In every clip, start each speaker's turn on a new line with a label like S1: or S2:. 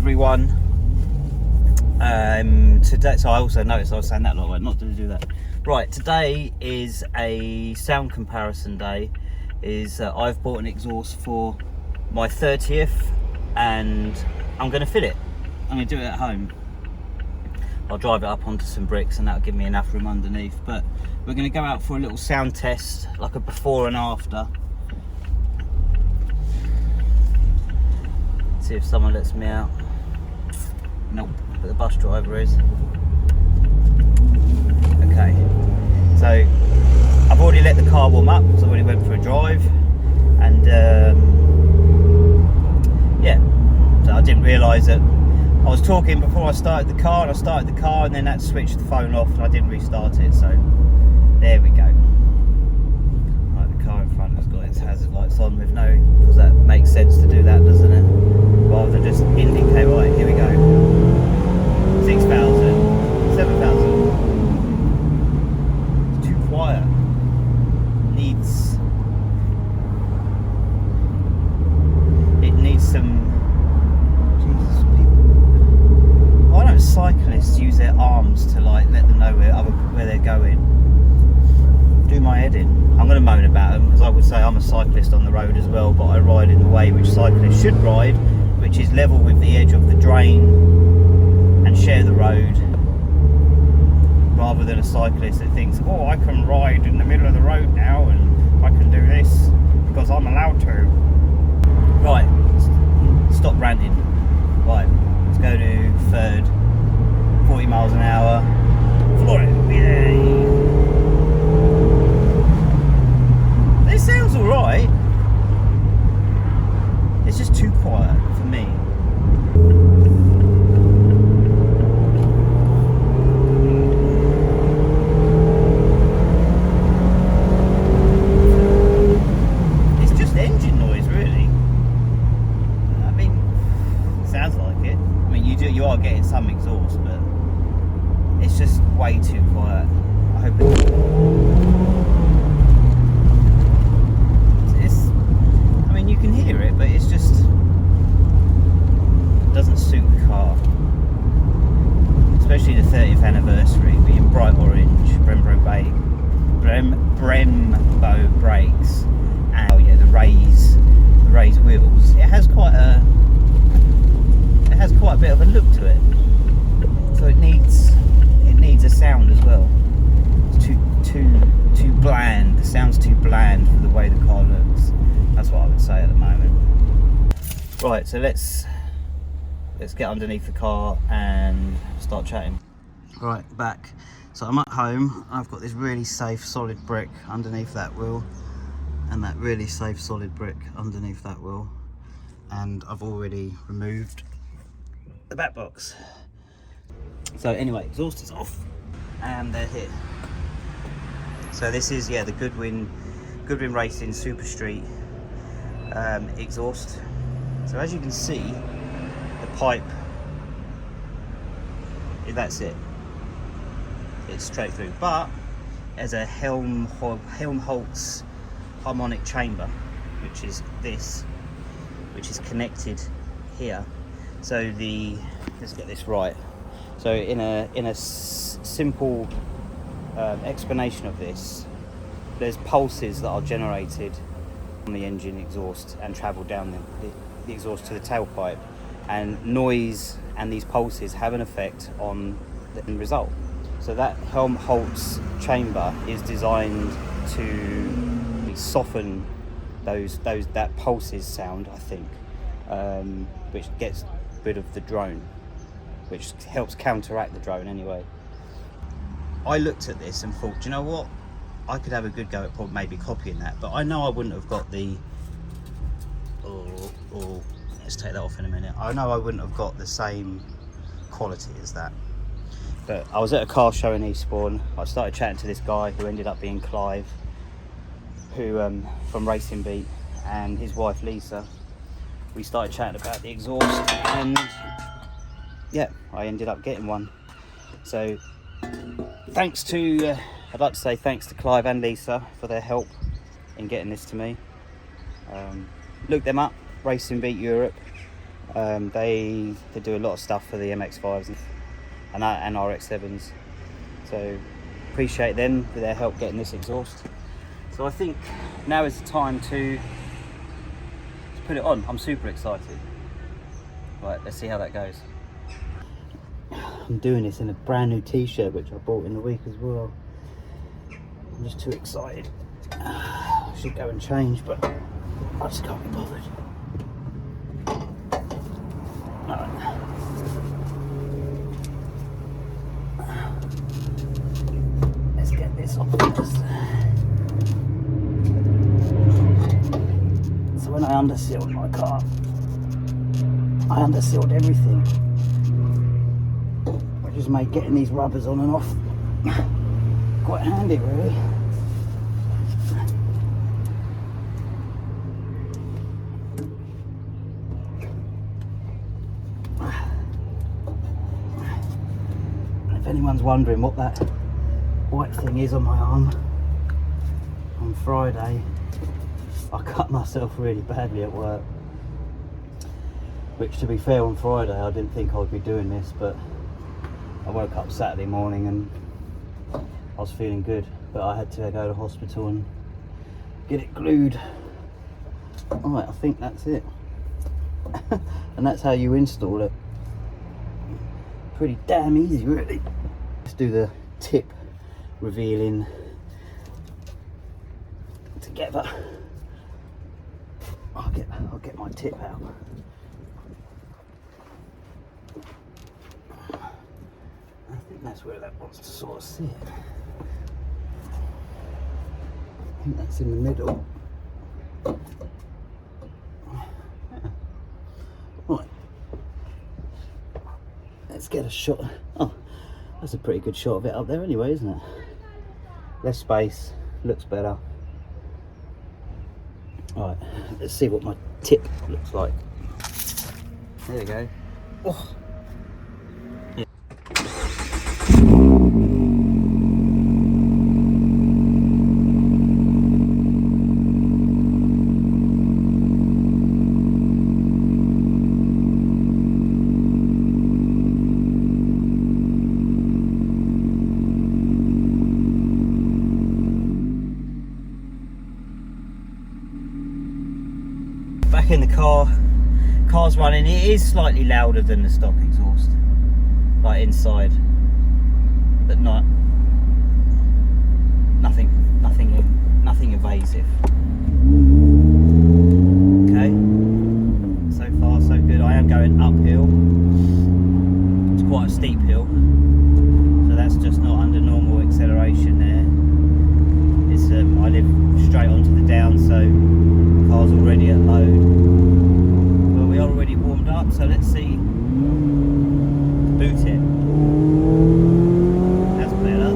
S1: everyone. Today, so I also noticed I was saying that a lot, not to do that. Right, today is a sound comparison day. I've bought an exhaust for my 30th and I'm going to fit it. I'm going to do it at home. I'll drive it up onto some bricks and that'll give me enough room underneath. But we're going to go out for a little sound test, like a before and after. See if someone lets me out. Nope, but the bus driver is. Okay, so I've already let the car warm up, so I already went for a drive, and yeah, so I didn't realise that I was talking before I started the car, and I started the car and then that switched the phone off and I didn't restart it, so there we go. Right, the car in front has got its hazard lights on with no, because that makes sense to do that, doesn't it? Rather than just indicate. Right, here we go. 6,000, 7,000. It's too quiet. It needs some. Jesus, people. Why don't cyclists use their arms to like let them know where they're going? Do my head in. I'm going to moan about them because I would say I'm a cyclist on the road as well, but I ride in the way which cyclists should ride, which is level with the edge of the drain and share the road, rather than a cyclist that thinks, oh, I can ride in the middle of the road now and I can do this because I'm allowed to. Right, stop ranting. Right, let's go to third, 40 miles an hour, floor it, yay. This sounds alright, it's just too quiet for me. You are getting some exhaust, but it's just way too quiet. I hope I mean, you can hear it, but it's just it doesn't suit the car, especially the 30th anniversary being bright orange, Brembo brakes, and oh yeah, the raised wheels. It has quite a bit of a look to it, so it needs a sound as well. It's too bland. The sound's too bland for the way the car looks. That's what I would say at the moment. Right, so let's get underneath the car and start chatting. Right, back. So I'm at home. I've got this really safe solid brick underneath that wheel, and that really safe solid brick underneath that wheel, and I've already removed the back box. So anyway, exhaust is off and they're here. So this is, yeah, the Goodwin Racing Street exhaust. So as you can see, the pipe, that's it. It's straight through, but there's a Helmholtz harmonic chamber, which is this, which is connected here. So let's get this right. So in a simple explanation of this, there's pulses that are generated on the engine exhaust and travel down the exhaust to the tailpipe, and noise and these pulses have an effect on the end result. So that Helmholtz chamber is designed to soften that pulses sound, I think, which gets rid of the drone, which helps counteract the drone anyway. I looked at this and thought, do you know what, I could have a good go at maybe copying that, but I know I wouldn't have got the let's take that off in a minute. I know I wouldn't have got the same quality as that. But I was at a car show in Eastbourne. I started chatting to this guy who ended up being Clive, who from Racing Beat, and his wife Lisa. We started chatting about the exhaust, and yeah, I ended up getting one. So thanks to I'd like to say thanks to Clive and Lisa for their help in getting this to me. Look them up, Racing Beat Europe. They do a lot of stuff for the MX5s and RX7s. So appreciate them for their help getting this exhaust. So I think now is the time to put it on. I'm super excited. Right, let's see how that goes. I'm doing this in a brand new t-shirt which I bought in the week as well. I'm just too excited. I should go and change, but I just can't be bothered. Alright. Let's get this off. So when I undersealed my car, I undersealed everything, which has made getting these rubbers on and off quite handy, really. And if anyone's wondering what that white thing is on my arm, on Friday I cut myself really badly at work, which, to be fair, on Friday I didn't think I would be doing this, but I woke up Saturday morning and I was feeling good, but I had to go to hospital and get it glued. Alright, I think that's it. And that's how you install it. Pretty damn easy, really. Let's do the tip revealing together. I'll get my tip out. I think that's where that wants to sort of sit. I think that's in the middle. Right. Let's get a shot. Oh, that's a pretty good shot of it up there anyway, isn't it? Less space, looks better. Alright, let's see what my tip looks like. There you go. Oh. Yeah. Back in the car, car's running. It is slightly louder than the stock exhaust, like inside, but nothing invasive. Okay, so far so good. I am going uphill. It's quite a steep hill, so that's just not under normal acceleration there. It's I live straight onto the down, so car's already at load. Well, we are already warmed up, so let's see. Boot it. That's better.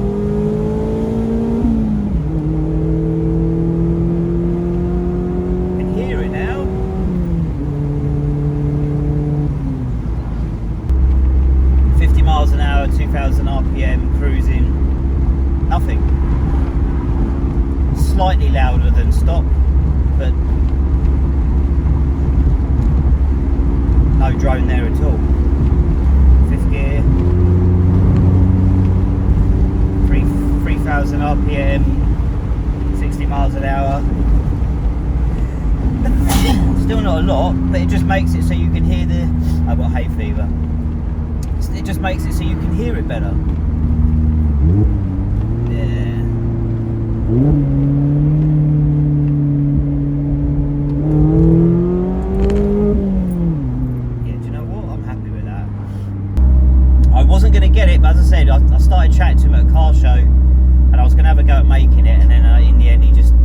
S1: I can hear it now. Miles an hour, 2000 RPM, cruising. Nothing. Slightly louder than stock, but no drone there at all. Fifth gear, 3000 RPM, 60 miles an hour. Still not a lot, but it just makes it so you can hear the... I've got hay fever. It just makes it so you can hear it better. Yeah. Yeah, do you know what? I'm happy with that. I wasn't going to get it, but as I said, I started chatting to him at a car show, and I was going to have a go at making it, and then in the end he just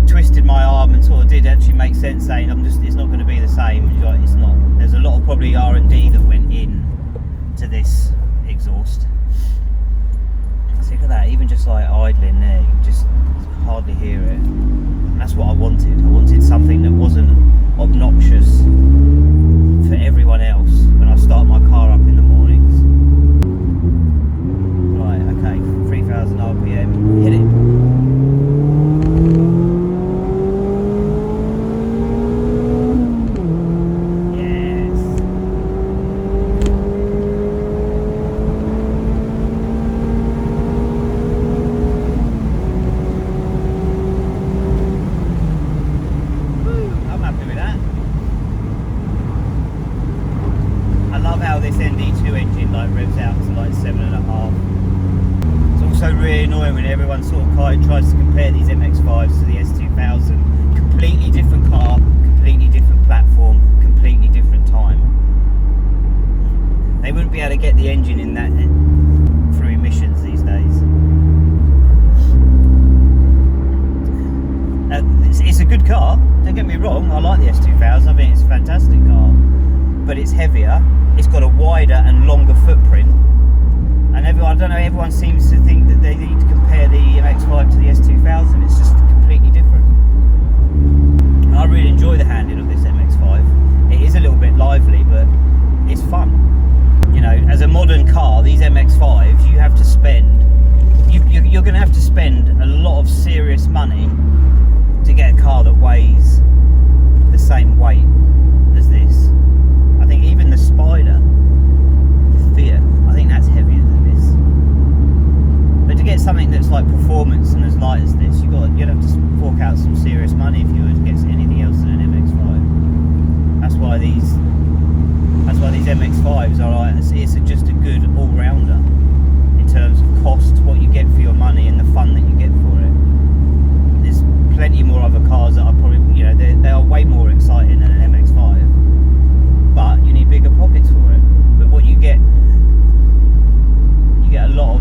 S1: twisted my arm and sort of did actually make sense, saying it's not going to be the same. It's not. There's a lot of probably R&D that went in to this exhaust. So look at that, even just like idling there, you can just hardly hear it. And that's what I wanted. I wanted something that wasn't obnoxious for everyone else when I start my car up in the mornings. Right, okay, 3000 RPM, hit it. moment everyone sort of tries to compare these MX5s to the S2000. Completely different car, completely different platform, completely different time. They wouldn't be able to get the engine in that through emissions these days. It's a good car, don't get me wrong, I like the S2000, I think it's a fantastic car, but it's heavier, it's got a wider and longer footprint, and everyone seems to think that they need to compare the MX5 to the S2000, it's just completely different. I really enjoy the handling of this MX5, it is a little bit lively, but it's fun. You know, as a modern car, these MX5s, you have to spend, you're going to have to spend a lot of serious money to get a car that weighs the same weight as this. I think even the Spider, Fiat, I think that's heavier than this. But to get something that's like performance and as light as this, you'd have to fork out some serious money if you were to get anything else than an MX5. That's why these MX5s are like, it's just a good all-rounder in terms of cost, what you get for your money and the fun that you get for it. There's plenty more other cars that are probably, you know, they are way more exciting than an MX5, but you need bigger pockets for it. But what you get a lot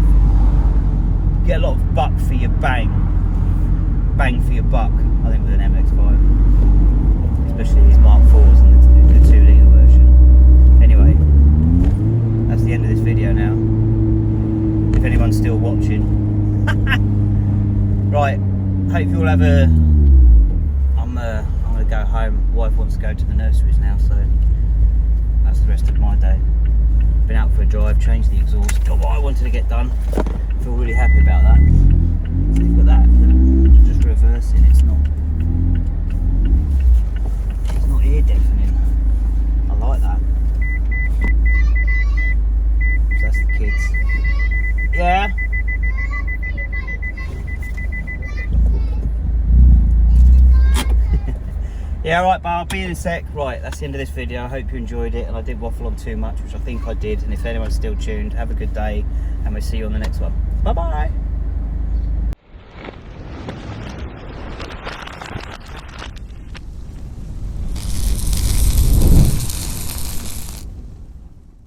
S1: of buck for your bang for your buck, I think, with an MX5, especially these Mark 4s and the 2 litre version. Anyway, that's the end of this video now, if anyone's still watching. Right, hope you all have a... I'm going to go home. Wife wants to go to the nurseries now, so that's the rest of my day. Been out for a drive, changed the exhaust, got what I wanted to get done. Feel really happy about that. So you've got that, just reversing, it's not ear deafening. I like that. So that's the kids. Yeah. Yeah, alright, but I'll be in a sec. Right, that's the end of this video. I hope you enjoyed it, and I did waffle on too much, which I think I did. And if anyone's still tuned, have a good day, and we'll see you on the next one. Bye bye.